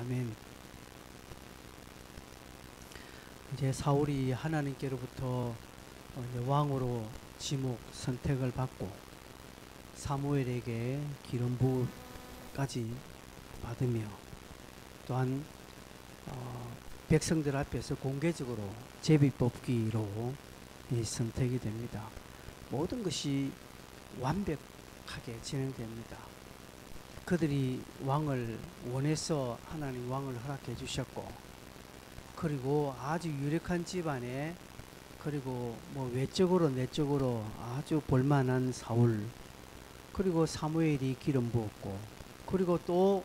아멘. 이제 사울이 하나님께로부터 이제 왕으로 지목 선택을 받고 사무엘에게 기름 부까지 받으며 또한 백성들 앞에서 공개적으로 제비 뽑기로 선택이 됩니다. 모든 것이 완벽하게 진행됩니다. 그들이 왕을 원해서 하나님 왕을 허락해 주셨고, 그리고 아주 유력한 집안에, 그리고 뭐 외적으로 내적으로 아주 볼만한 사울, 그리고 사무엘이 기름 부었고, 그리고 또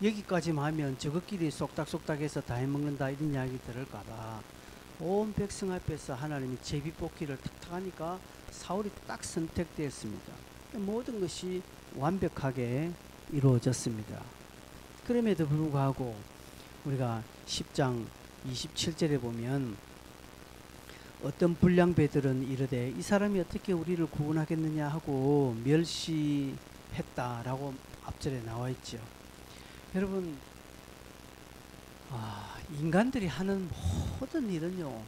여기까지만 하면 저것끼리 쏙닥쏙닥해서 다 해먹는다 이런 이야기 들을까봐 온 백성 앞에서 하나님이 제비 뽑기를 탁탁 하니까 사울이 딱 선택되었습니다. 모든 것이 완벽하게 이루어졌습니다. 그럼에도 불구하고 우리가 10장 27절에 보면 어떤 불량배들은 이르되 이 사람이 어떻게 우리를 구원하겠느냐 하고 멸시했다라고 앞절에 나와 있죠. 여러분, 인간들이 하는 모든 일은요,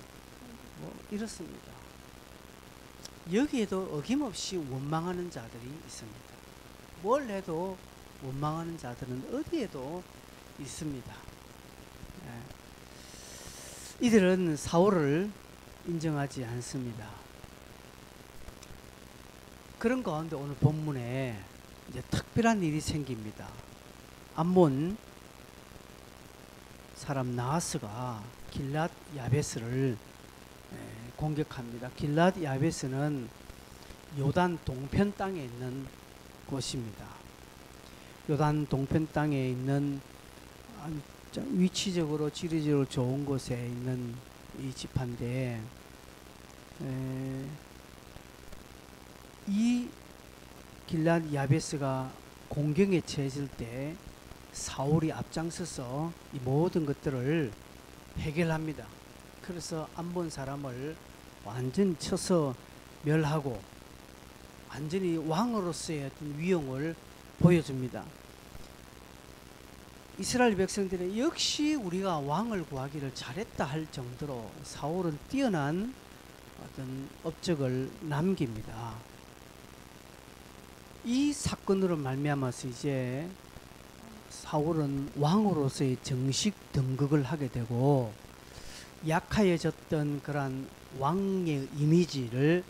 이렇습니다. 여기에도 어김없이 원망하는 자들이 있습니다. 뭘 해도 원망하는 자들은 어디에도 있습니다. 이들은 사울을 인정하지 않습니다. 그런 가운데 오늘 본문에 이제 특별한 일이 생깁니다. 암몬 사람 나하스가 길랏 야베스를 공격합니다. 길랏 야베스는 요단 동편 땅에 있는 곳입니다. 요단 동편 땅에 있는 위치적으로 지리적으로 좋은 곳에 있는 이 지파인데, 이 길랏 야베스가 공경에 처해질 때 사울이 앞장서서 이 모든 것들을 해결합니다. 그래서 암몬 사람을 완전히 쳐서 멸하고 완전히 왕으로서의 어떤 위용을 보여줍니다. 이스라엘 백성들은 역시 우리가 왕을 구하기를 잘했다 할 정도로 사울은 뛰어난 어떤 업적을 남깁니다. 이 사건으로 말미암아서 이제 사울은 왕으로서의 정식 등극을 하게 되고 약하여졌던 그러한 왕의 이미지를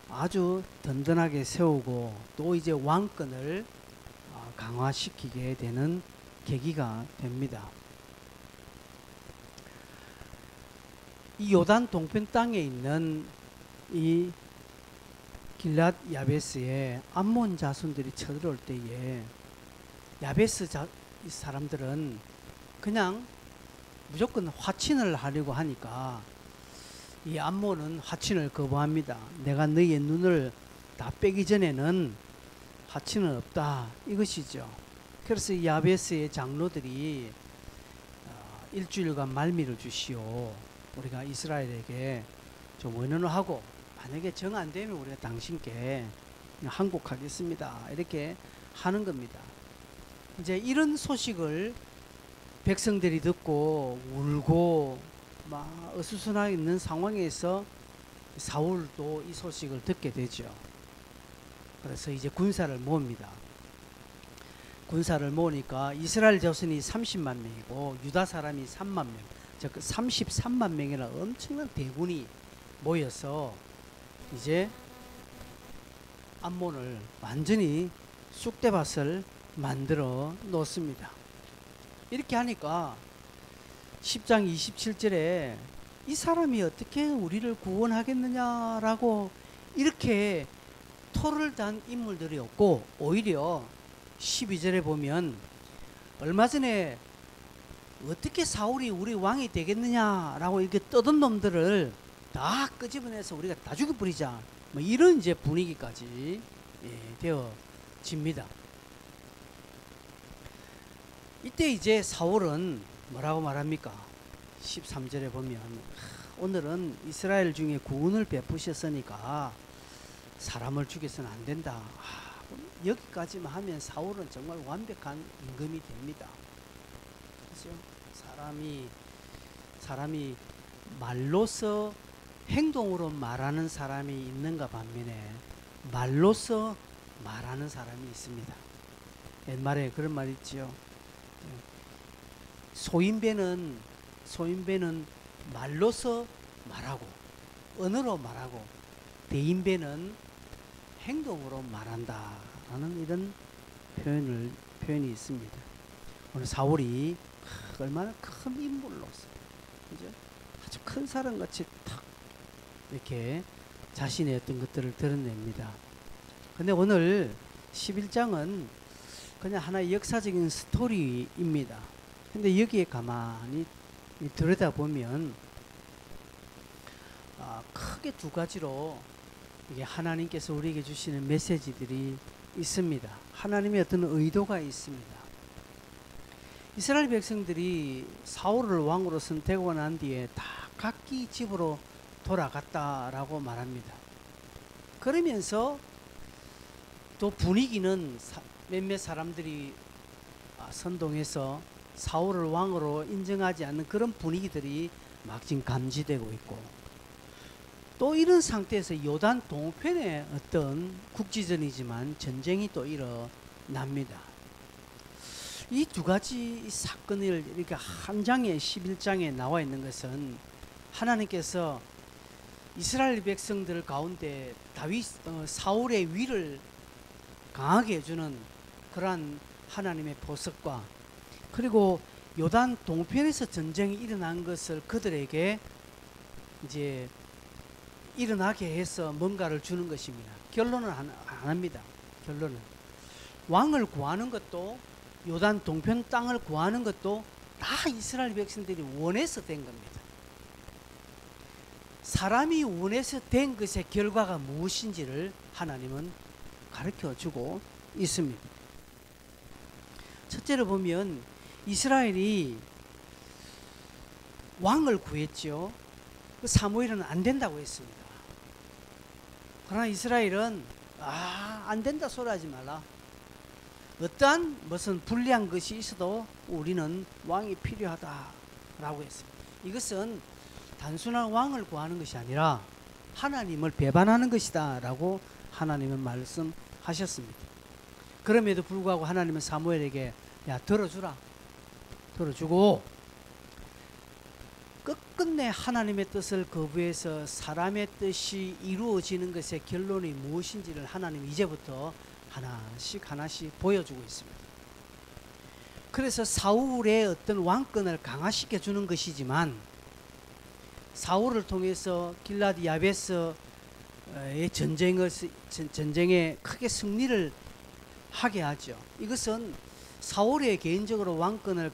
아주 든든하게 세우고 또 이제 왕권을 강화시키게 되는 계기가 됩니다. 이 요단 동편 땅에 있는 이 길랏 야베스에 암몬 자손들이 쳐들어올 때에 야베스 사람들은 그냥 무조건 화친을 하려고 하니까 이 암몬은 화친을 거부합니다. 내가 너희의 눈을 다 빼기 전에는 화친은 없다 이것이죠. 그래서 이 야베스의 장로들이 일주일간 말미를 주시오. 우리가 이스라엘에게 좀 원언을 하고 만약에 정 안 되면 우리가 당신께 항복하겠습니다. 이렇게 하는 겁니다. 이제 이런 소식을 백성들이 듣고 울고 막 어수선하게 있는 상황에서 사울도 이 소식을 듣게 되죠. 그래서 이제 군사를 모읍니다. 군사를 모으니까 이스라엘 자손이 30만 명이고 유다 사람이 3만 명, 즉 33만 명이나 엄청난 대군이 모여서 이제 암몬을 완전히 쑥대밭을 만들어 놓습니다. 이렇게 하니까 10장 27절에 이 사람이 어떻게 우리를 구원하겠느냐라고 이렇게 토를 단 인물들이 없고, 오히려 12절에 보면 얼마 전에 어떻게 사울이 우리 왕이 되겠느냐라고 이렇게 떠든 놈들을 다 끄집어내서 우리가 다 죽여버리자, 뭐 이런 이제 분위기까지 되어집니다. 이때 이제 사울은 뭐라고 말합니까? 13절에 보면 오늘은 이스라엘 중에 구원을 베푸셨으니까 사람을 죽여서는 안 된다. 여기까지만 하면 사울은 정말 완벽한 임금이 됩니다. 그죠? 사람이 말로서 행동으로 말하는 사람이 있는가 반면에 말로서 말하는 사람이 있습니다. 옛말에 그런 말 있지요. 소인배는 말로서 말하고 언어로 말하고 대인배는 행동으로 말한다라는 이런 표현이 있습니다. 오늘 사울이 얼마나 큰 인물로서, 그죠? 아주 큰 사람같이 탁 이렇게 자신의 어떤 것들을 드러냅니다. 근데 오늘 11장은 그냥 하나의 역사적인 스토리입니다. 근데 여기에 가만히 들여다보면 크게 두 가지로 이게 하나님께서 우리에게 주시는 메시지들이 있습니다. 하나님의 어떤 의도가 있습니다. 이스라엘 백성들이 사울을 왕으로 선택하고 난 뒤에 다 각기 집으로 돌아갔다라고 말합니다. 그러면서 또 분위기는 몇몇 사람들이 선동해서 사울을 왕으로 인정하지 않는 그런 분위기들이 막 지금 감지되고 있고, 또 이런 상태에서 요단 동편에 어떤 국지전이지만 전쟁이 또 일어납니다. 이 두 가지 사건을 이렇게 한 장에 11장에 나와 있는 것은 하나님께서 이스라엘 백성들 가운데 사울의 위를 강하게 해주는 그러한 하나님의 보석과, 그리고 요단 동편에서 전쟁이 일어난 것을 그들에게 이제 일어나게 해서 뭔가를 주는 것입니다. 결론은 안 합니다. 결론은 왕을 구하는 것도, 요단 동편 땅을 구하는 것도 다 이스라엘 백성들이 원해서 된 겁니다. 사람이 원해서 된 것의 결과가 무엇인지를 하나님은 가르쳐 주고 있습니다. 첫째로 보면 이스라엘이 왕을 구했죠. 사무엘은 안 된다고 했습니다. 그러나 이스라엘은 안 된다 소리 하지 말라. 어떠한 무슨 불리한 것이 있어도 우리는 왕이 필요하다라고 했습니다. 이것은 단순한 왕을 구하는 것이 아니라 하나님을 배반하는 것이다 라고 하나님은 말씀하셨습니다. 그럼에도 불구하고 하나님은 사무엘에게 들어주고 끝끝내 하나님의 뜻을 거부해서 사람의 뜻이 이루어지는 것의 결론이 무엇인지를 하나님 이제부터 하나씩 보여주고 있습니다. 그래서 사울의 어떤 왕권을 강화시켜 주는 것이지만, 사울을 통해서 길라디 야베스의 전쟁에 크게 승리를 하게 하죠. 이것은 사울의 개인적으로 왕권을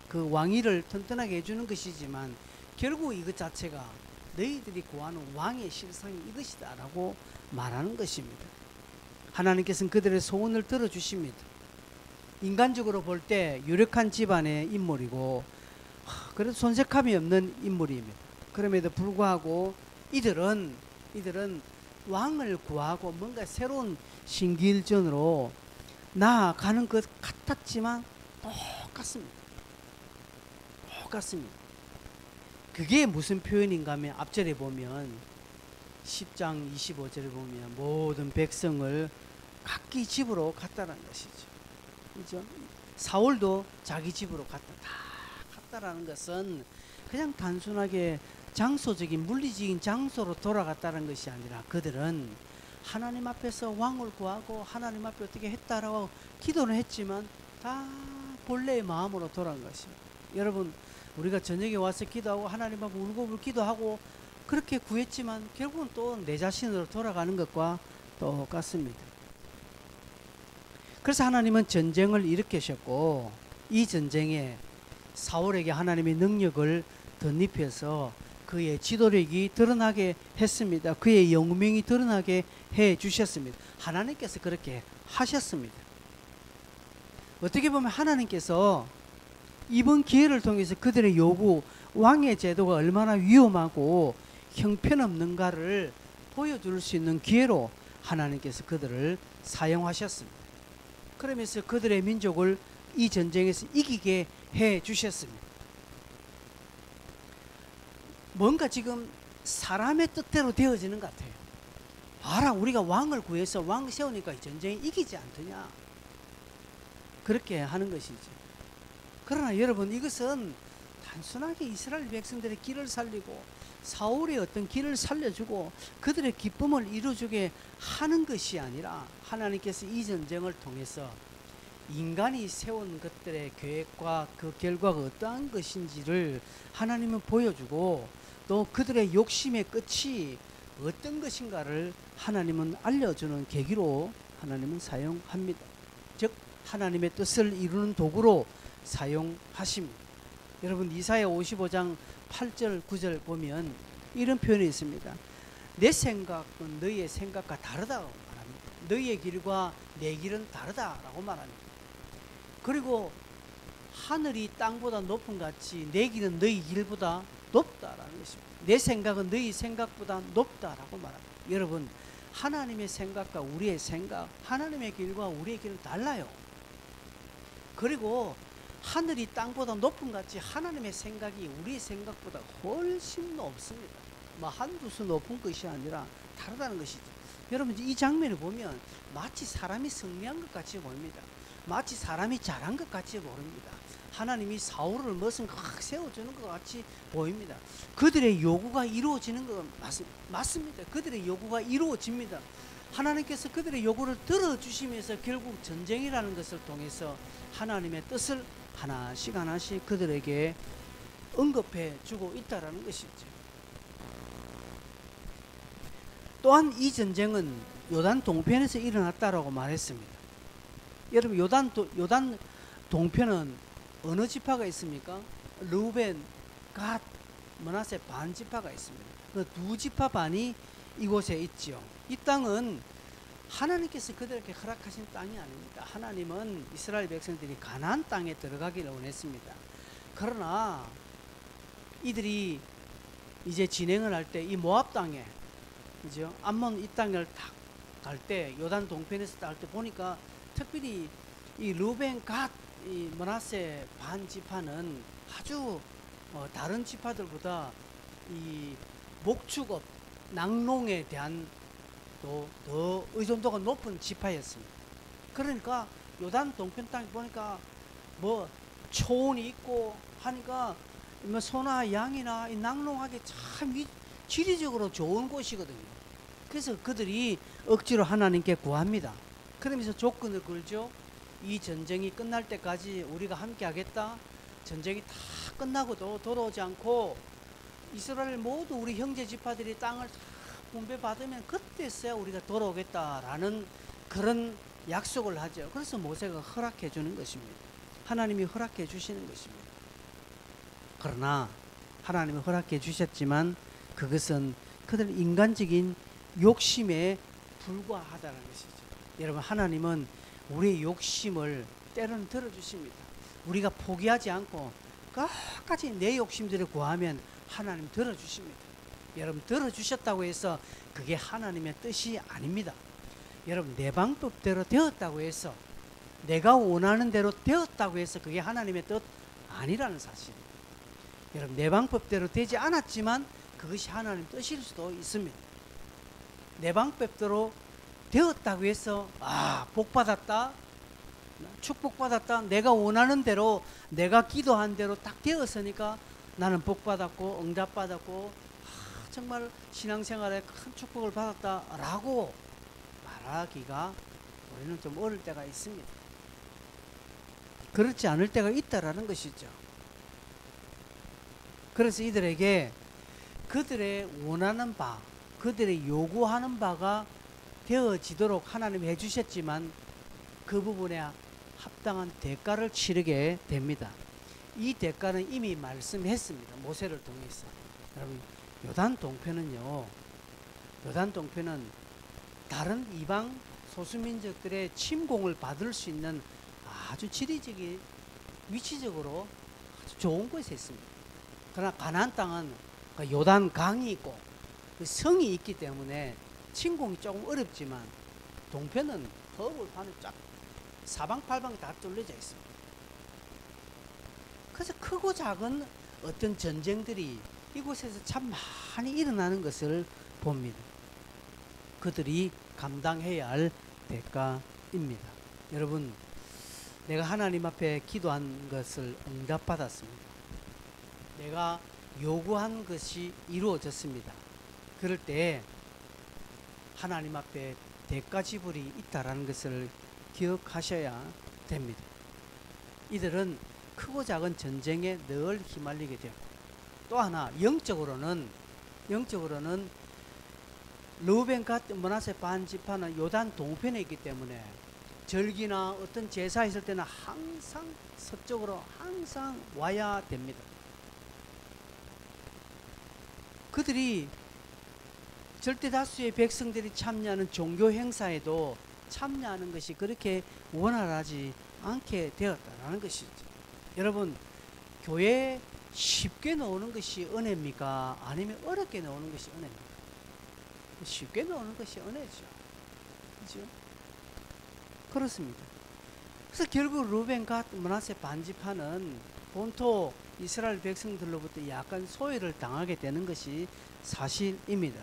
그 왕위를 튼튼하게 해주는 것이지만, 결국 이것 자체가 너희들이 구하는 왕의 실상이 이것이다 라고 말하는 것입니다. 하나님께서는 그들의 소원을 들어주십니다. 인간적으로 볼 때 유력한 집안의 인물이고 그래도 손색함이 없는 인물입니다. 그럼에도 불구하고 이들은 왕을 구하고 뭔가 새로운 신기일전으로 나아가는 것 같았지만 똑같습니다. 그게 무슨 표현인가 하면 앞절에 보면 10장 25절에 보면 모든 백성을 각기 집으로 갔다라는 것이죠. 그죠? 사울도 자기 집으로 갔다라는 것은 그냥 단순하게 장소적인 물리적인 장소로 돌아갔다는 것이 아니라 그들은 하나님 앞에서 왕을 구하고 하나님 앞에 어떻게 했다라고 기도는 했지만 다 본래의 마음으로 돌아간 것입니다. 여러분, 우리가 저녁에 와서 기도하고 하나님 앞에 울고 기도하고 그렇게 구했지만 결국은 또 내 자신으로 돌아가는 것과 똑같습니다. 그래서 하나님은 전쟁을 일으키셨고 이 전쟁에 사울에게 하나님의 능력을 덧입혀서 그의 지도력이 드러나게 했습니다. 그의 영명이 드러나게 해 주셨습니다. 하나님께서 그렇게 하셨습니다. 어떻게 보면 하나님께서 이번 기회를 통해서 그들의 요구, 왕의 제도가 얼마나 위험하고 형편없는가를 보여줄 수 있는 기회로 하나님께서 그들을 사용하셨습니다. 그러면서 그들의 민족을 이 전쟁에서 이기게 해 주셨습니다. 뭔가 지금 사람의 뜻대로 되어지는 것 같아요. 알아, 우리가 왕을 구해서 왕 세우니까 이 전쟁이 이기지 않더냐, 그렇게 하는 것이죠. 그러나 여러분, 이것은 단순하게 이스라엘 백성들의 길을 살리고 사울의 어떤 길을 살려주고 그들의 기쁨을 이루어주게 하는 것이 아니라, 하나님께서 이 전쟁을 통해서 인간이 세운 것들의 계획과 그 결과가 어떠한 것인지를 하나님은 보여주고, 또 그들의 욕심의 끝이 어떤 것인가를 하나님은 알려주는 계기로 하나님은 사용합니다. 즉 하나님의 뜻을 이루는 도구로 사용하십니다. 여러분, 이사야 55장 8절 9절 보면 이런 표현이 있습니다. 내 생각은 너희의 생각과 다르다고 말합니다. 너희의 길과 내 길은 다르다라고 말합니다. 그리고 하늘이 땅보다 높은 같이 내 길은 너희 길보다 높다라는 것입니다. 내 생각은 너희 생각보다 높다라고 말합니다. 여러분, 하나님의 생각과 우리의 생각, 하나님의 길과 우리의 길은 달라요. 그리고 하늘이 땅보다 높은 같이 하나님의 생각이 우리의 생각보다 훨씬 높습니다. 뭐 한두 수 높은 것이 아니라 다르다는 것이죠. 여러분, 이 장면을 보면 마치 사람이 승리한 것 같이 보입니다. 마치 사람이 잘한 것 같이 보입니다. 하나님이 사울을 무슨 확 세워주는 것 같이 보입니다. 그들의 요구가 이루어지는 것 맞습니다. 그들의 요구가 이루어집니다. 하나님께서 그들의 요구를 들어주시면서 결국 전쟁이라는 것을 통해서 하나님의 뜻을 하나씩 하나씩 그들에게 언급해 주고 있다는 것이죠. 또한 이 전쟁은 요단 동편에서 일어났다라고 말했습니다. 여러분, 요단 동편은 어느 지파가 있습니까? 르우벤, 갓, 므낫세 반 지파가 있습니다. 그 두 지파 반이 이곳에 있죠. 이 땅은 하나님께서 그들에게 허락하신 땅이 아닙니다. 하나님은 이스라엘 백성들이 가나안 땅에 들어가기를 원했습니다. 그러나 이들이 이제 진행을 할 때 이 모압 땅에, 그죠? 암몬 이 땅을 딱 갈 때, 요단 동편에서 딱 갈 때 보니까 특별히 이 르우벤, 갓, 이 므낫세 반 지파는 아주 다른 지파들보다 이 목축업, 낙농에 대한 더 의존도가 높은 지파였습니다. 그러니까 요단 동편 땅에 보니까 뭐 초원이 있고 하니까 뭐 소나 양이나 이 낙농하기 참 지리적으로 좋은 곳이거든요. 그래서 그들이 억지로 하나님께 구합니다. 그러면서 조건을 걸죠. 이 전쟁이 끝날 때까지 우리가 함께 하겠다. 전쟁이 다 끝나고도 돌아오지 않고 이스라엘 모두 우리 형제 지파들이 땅을 다 분배받으면 그때서야 우리가 돌아오겠다라는 그런 약속을 하죠. 그래서 모세가 허락해 주는 것입니다. 하나님이 허락해 주시는 것입니다. 그러나 하나님이 허락해 주셨지만 그것은 그들 인간적인 욕심에 불과하다는 것이죠. 여러분, 하나님은 우리의 욕심을 때로는 들어주십니다. 우리가 포기하지 않고 끝까지 내 욕심들을 구하면 하나님 들어주십니다. 여러분, 들어주셨다고 해서 그게 하나님의 뜻이 아닙니다. 여러분, 내 방법대로 되었다고 해서, 내가 원하는 대로 되었다고 해서 그게 하나님의 뜻 아니라는 사실. 여러분, 내 방법대로 되지 않았지만 그것이 하나님 뜻일 수도 있습니다. 내 방법대로 되었다고 해서 복받았다, 축복받았다, 내가 원하는 대로, 내가 기도한 대로 딱 되었으니까 나는 복받았고 응답받았고 정말 신앙생활에 큰 축복을 받았다라고 말하기가 우리는 좀 어려울 때가 있습니다. 그렇지 않을 때가 있다라는 것이죠. 그래서 이들에게 그들의 원하는 바, 그들의 요구하는 바가 되어지도록 하나님이 해주셨지만 그 부분에 합당한 대가를 치르게 됩니다. 이 대가는 이미 말씀했습니다. 모세를 통해서. 여러분, 요단 동편은요, 요단 동편은 다른 이방 소수민족들의 침공을 받을 수 있는 아주 지리적인, 위치적으로 아주 좋은 곳에 있습니다. 그러나 가나안 땅은 요단 강이 있고 성이 있기 때문에 침공이 조금 어렵지만 동편은 허물 판이 쫙 사방팔방이 다 뚫려져 있습니다. 그래서 크고 작은 어떤 전쟁들이 이곳에서 참 많이 일어나는 것을 봅니다. 그들이 감당해야 할 대가입니다. 여러분, 내가 하나님 앞에 기도한 것을 응답받았습니다. 내가 요구한 것이 이루어졌습니다. 그럴 때 하나님 앞에 대가 지불이 있다라는 것을 기억하셔야 됩니다. 이들은 크고 작은 전쟁에 늘 휘말리게 되고, 또 하나 영적으로는 르우벤 갓 므낫세 반 지파는 요단 동편에 있기 때문에 절기나 어떤 제사 있을 때는 항상 서쪽으로 항상 와야 됩니다. 그들이 절대 다수의 백성들이 참여하는 종교 행사에도 참여하는 것이 그렇게 원활하지 않게 되었다라는 것이죠. 여러분, 교회에 쉽게 나오는 것이 은혜입니까? 아니면 어렵게 나오는 것이 은혜입니까? 쉽게 나오는 것이 은혜죠. 그죠? 그렇습니다. 그래서 결국 르우벤 갓 므낫세 반지파는 본토 이스라엘 백성들로부터 약간 소외를 당하게 되는 것이 사실입니다.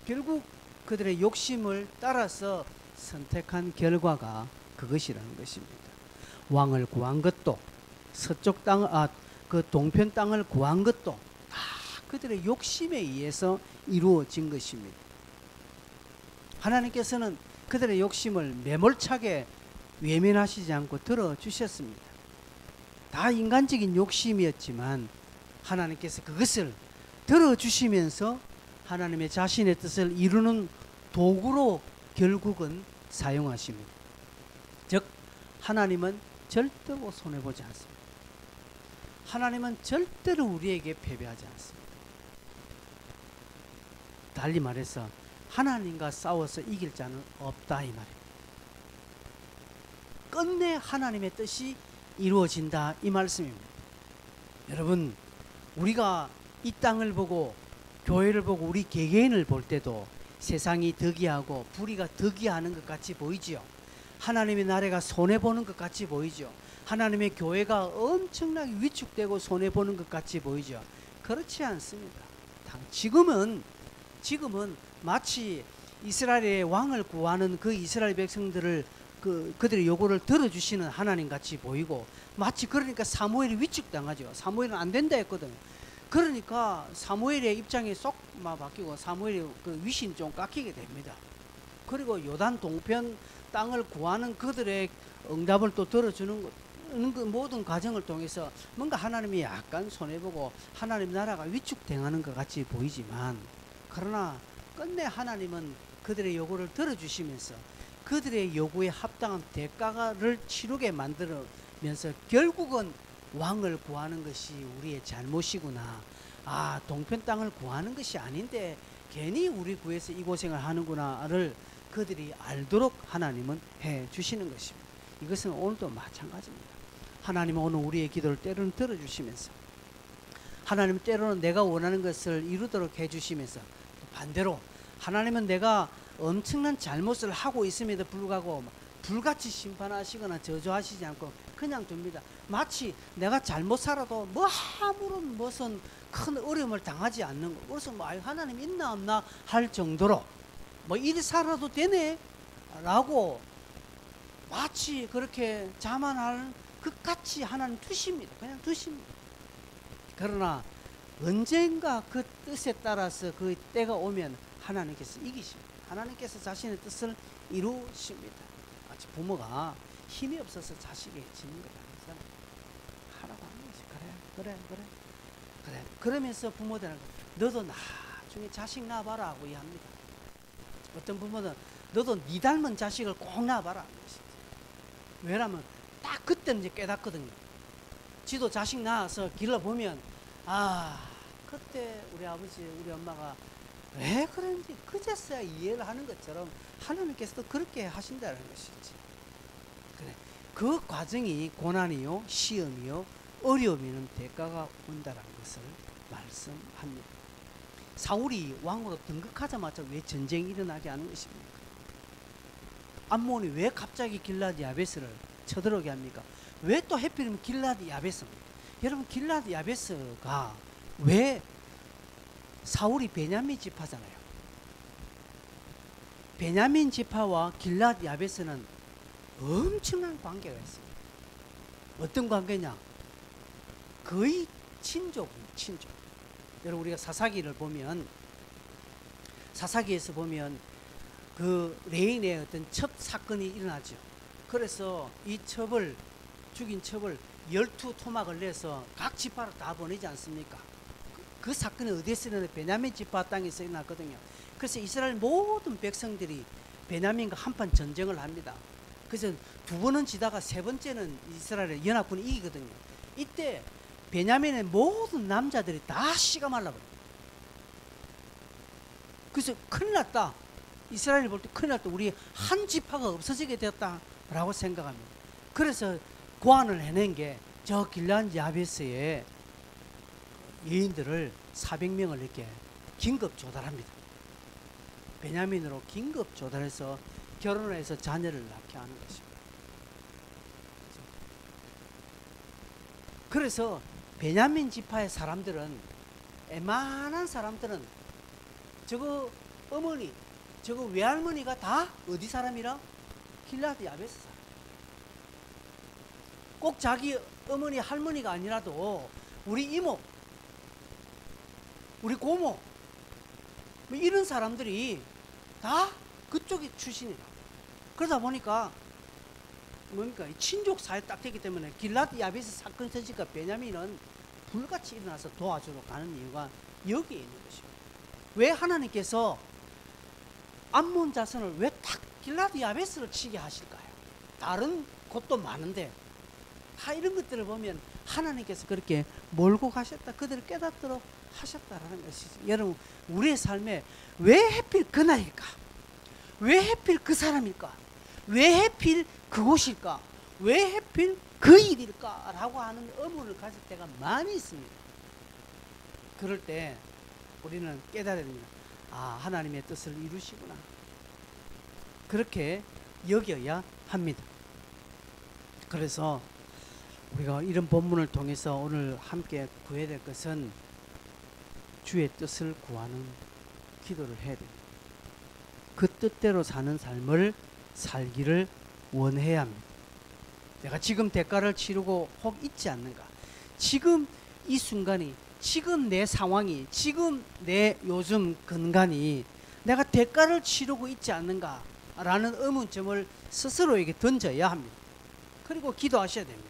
결국 그들의 욕심을 따라서 선택한 결과가 그것이라는 것입니다. 왕을 구한 것도, 서쪽 땅, 그 동편 땅을 구한 것도 다 그들의 욕심에 의해서 이루어진 것입니다. 하나님께서는 그들의 욕심을 매몰차게 외면하시지 않고 들어주셨습니다. 다 인간적인 욕심이었지만 하나님께서 그것을 들어주시면서 하나님의 자신의 뜻을 이루는 도구로 결국은 사용하십니다. 즉, 하나님은 절대로 손해보지 않습니다. 하나님은 절대로 우리에게 패배하지 않습니다. 달리 말해서 하나님과 싸워서 이길 자는 없다 이 말입니다. 끝내 하나님의 뜻이 이루어진다 이 말씀입니다. 여러분, 우리가 이 땅을 보고 교회를 보고 우리 개개인을 볼 때도 세상이 득이하고 불의가 득이하는 것 같이 보이지요. 하나님의 나라가 손해보는 것 같이 보이죠. 하나님의 교회가 엄청나게 위축되고 손해보는 것 같이 보이죠. 그렇지 않습니다. 지금은 마치 이스라엘의 왕을 구하는 그 이스라엘 백성들을 그들의 요구를 들어주시는 하나님 같이 보이고, 마치 그러니까 사무엘이 위축당하죠. 사무엘은 안 된다 했거든. 그러니까 사무엘의 입장이 쏙 바뀌고 사무엘의 그 위신이 좀 깎이게 됩니다. 그리고 요단 동편 땅을 구하는 그들의 응답을 또 들어주는 그 모든 과정을 통해서 뭔가 하나님이 약간 손해보고 하나님 나라가 위축당하는 것 같이 보이지만, 그러나 끝내 하나님은 그들의 요구를 들어주시면서 그들의 요구에 합당한 대가를 치르게 만들면서 결국은 왕을 구하는 것이 우리의 잘못이구나. 동편 땅을 구하는 것이 아닌데 괜히 우리 구해서 이 고생을 하는구나를 그들이 알도록 하나님은 해 주시는 것입니다. 이것은 오늘도 마찬가지입니다. 하나님은 오늘 우리의 기도를 때로는 들어주시면서, 하나님은 때로는 내가 원하는 것을 이루도록 해주시면서, 또 반대로 하나님은 내가 엄청난 잘못을 하고 있음에도 불구하고 불같이 심판하시거나 저주하시지 않고 그냥 둡니다. 마치 내가 잘못 살아도 아무런 무슨 큰 어려움을 당하지 않는 거. 그래서 하나님 있나 없나 할 정도로 이리 살아도 되네 라고 마치 그렇게 자만할 것 같이 하나님 두십니다. 그냥 두십니다. 그러나 언젠가 그 뜻에 따라서 그 때가 오면 하나님께서 이기십니다. 하나님께서 자신의 뜻을 이루십니다. 마치 부모가 힘이 없어서 자식이 지는 것 아니잖아요. 하라고 하는 거지. 그래. 그러면서 부모들은 너도 나중에 자식 낳아봐라 하고 이해합니다. 어떤 부모는 너도 네 닮은 자식을 꼭 낳아봐라 하는 것이죠. 왜냐하면 딱 그때는 이제 깨닫거든요. 지도 자식 낳아서 길러보면 그때 우리 아버지 우리 엄마가 왜 그런지 그제서야 이해를 하는 것처럼 하나님께서도 그렇게 하신다는 것이지. 그래, 그 과정이 고난이요, 시험이요, 어려움이는 대가가 온다는 것을 말씀합니다. 사울이 왕으로 등극하자마자 왜 전쟁이 일어나게 하는 것입니까? 암몬이 왜 갑자기 길라디 야베스를 쳐들어오게 합니까? 왜 또 해필이면 길라드 야베스입니까? 여러분, 길라드 야베스가 왜 사울이 베냐민 지파잖아요. 베냐민 지파와 길라드 야베스는 엄청난 관계가 있습니다. 어떤 관계냐? 거의 친족입니다. 친족. 여러분, 우리가 사사기를 보면, 사사기에서 보면 그 레인의 어떤 첩 사건이 일어나죠. 그래서 이 첩을, 죽인 첩을 12토막을 내서 각 지파로 다 보내지 않습니까? 그 사건이 어디에서 일어나? 베냐민 지파 땅에서 일어났거든요. 그래서 이스라엘 모든 백성들이 베냐민과 한판 전쟁을 합니다. 그래서 두 번은 지다가 세 번째는 이스라엘의 연합군이 이기거든요. 이때 베냐민의 모든 남자들이 다 씨가 말라버려요. 그래서 큰일 났다. 이스라엘이 볼 때 큰일 났다. 우리 한 지파가 없어지게 되었다라고 생각합니다. 그래서 고안을 해낸 게 저 길라드 야베스의 여인들을 400명을 이렇게 긴급 조달합니다. 베냐민으로 긴급 조달해서 결혼해서 자녀를 낳게 하는 것입니다. 그래서 베냐민 지파의 사람들은, 웬만한 사람들은 저거 어머니, 저거 외할머니가 다 어디 사람이라? 길라드 야베스 사람. 꼭 자기 어머니 할머니가 아니라도 우리 이모, 우리 고모, 뭐 이런 사람들이 다 그쪽의 출신이라. 그러다 보니까 뭡니까? 친족 사회 딱 되기 때문에 길라드 야베스 사건 터지니까 베냐민은 불같이 일어나서 도와주러 가는 이유가 여기에 있는 것입니다. 왜 하나님께서 암몬 자손을 왜 딱 길라드 야베스를 치게 하실까요? 다른 곳도 많은데 다 이런 것들을 보면 하나님께서 그렇게 몰고 가셨다, 그들을 깨닫도록 하셨다라는 것이죠. 여러분, 우리의 삶에 왜 하필 그날일까? 왜 하필 그 사람일까? 왜 하필 그곳일까? 왜 하필 그 일일까? 라고 하는 의문을 가질 때가 많이 있습니다. 그럴 때 우리는 깨달아야 됩니다. 아, 하나님의 뜻을 이루시구나. 그렇게 여겨야 합니다. 그래서 우리가 이런 본문을 통해서 오늘 함께 구해야 될 것은 주의 뜻을 구하는 기도를 해야 됩니다. 그 뜻대로 사는 삶을 살기를 원해야 합니다. 내가 지금 대가를 치르고 혹 있지 않는가? 지금 이 순간이, 지금 내 상황이, 지금 내 요즘 근간이 내가 대가를 치르고 있지 않는가? 라는 의문점을 스스로에게 던져야 합니다. 그리고 기도하셔야 됩니다.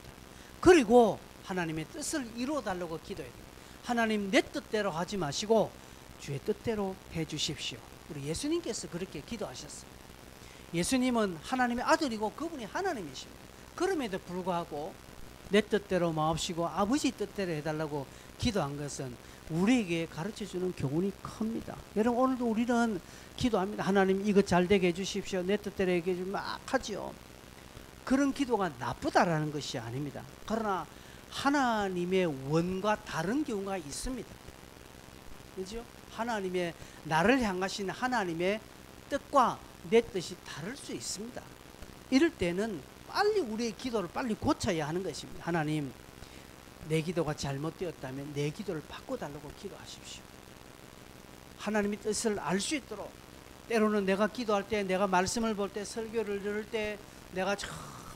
그리고 하나님의 뜻을 이루어달라고 기도해야 됩니다. 하나님, 내 뜻대로 하지 마시고 주의 뜻대로 해 주십시오. 우리 예수님께서 그렇게 기도하셨습니다. 예수님은 하나님의 아들이고 그분이 하나님이십니다. 그럼에도 불구하고 내 뜻대로 마옵시고 아버지 뜻대로 해달라고 기도한 것은 우리에게 가르쳐주는 교훈이 큽니다. 여러분, 오늘도 우리는 기도합니다. 하나님, 이것 잘 되게 해주십시오. 내 뜻대로 해주십시오. 막 하죠. 그런 기도가 나쁘다라는 것이 아닙니다. 그러나 하나님의 원과 다른 경우가 있습니다. 그죠? 하나님의, 나를 향하신 하나님의 뜻과 내 뜻이 다를 수 있습니다. 이럴 때는 빨리 우리의 기도를 빨리 고쳐야 하는 것입니다. 하나님, 내 기도가 잘못되었다면 내 기도를 바꿔달라고 기도하십시오. 하나님의 뜻을 알 수 있도록, 때로는 내가 기도할 때, 내가 말씀을 볼 때, 설교를 들을 때, 내가 저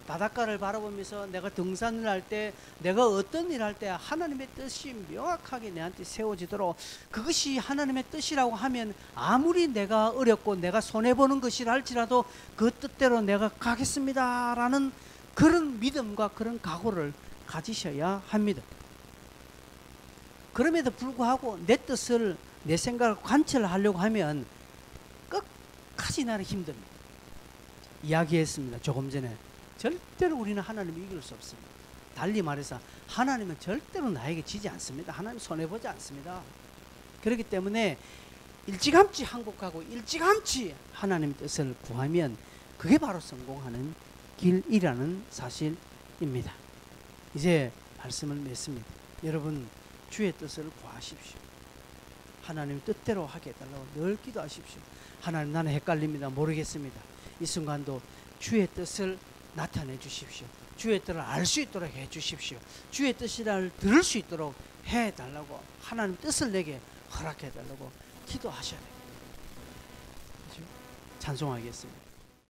바닷가를 바라보면서 내가 등산을 할 때, 내가 어떤 일을 할 때 하나님의 뜻이 명확하게 내한테 세워지도록, 그것이 하나님의 뜻이라고 하면 아무리 내가 어렵고 내가 손해보는 것이라 할지라도 그 뜻대로 내가 가겠습니다 라는 그런 믿음과 그런 각오를 가지셔야 합니다. 그럼에도 불구하고 내 뜻을, 내 생각을 관철하려고 하면 끝까지 나는 힘듭니다. 이야기했습니다. 조금 전에 절대로 우리는 하나님을 이길 수 없습니다. 달리 말해서 하나님은 절대로 나에게 지지 않습니다. 하나님 손해보지 않습니다. 그렇기 때문에 일찌감치 항복하고 일찌감치 하나님의 뜻을 구하면 그게 바로 성공하는 길이라는 사실입니다. 이제 말씀을 맺습니다. 여러분, 주의 뜻을 구하십시오. 하나님 뜻대로 하게 해달라고 늘 기도하십시오. 하나님, 나는 헷갈립니다. 모르겠습니다. 이 순간도 주의 뜻을 나타내 주십시오. 주의 뜻을 알 수 있도록 해 주십시오. 주의 뜻이를 들을 수 있도록 해 달라고, 하나님 뜻을 내게 허락해 달라고 기도하셔야 됩니다. 그렇죠? 찬송하겠습니다.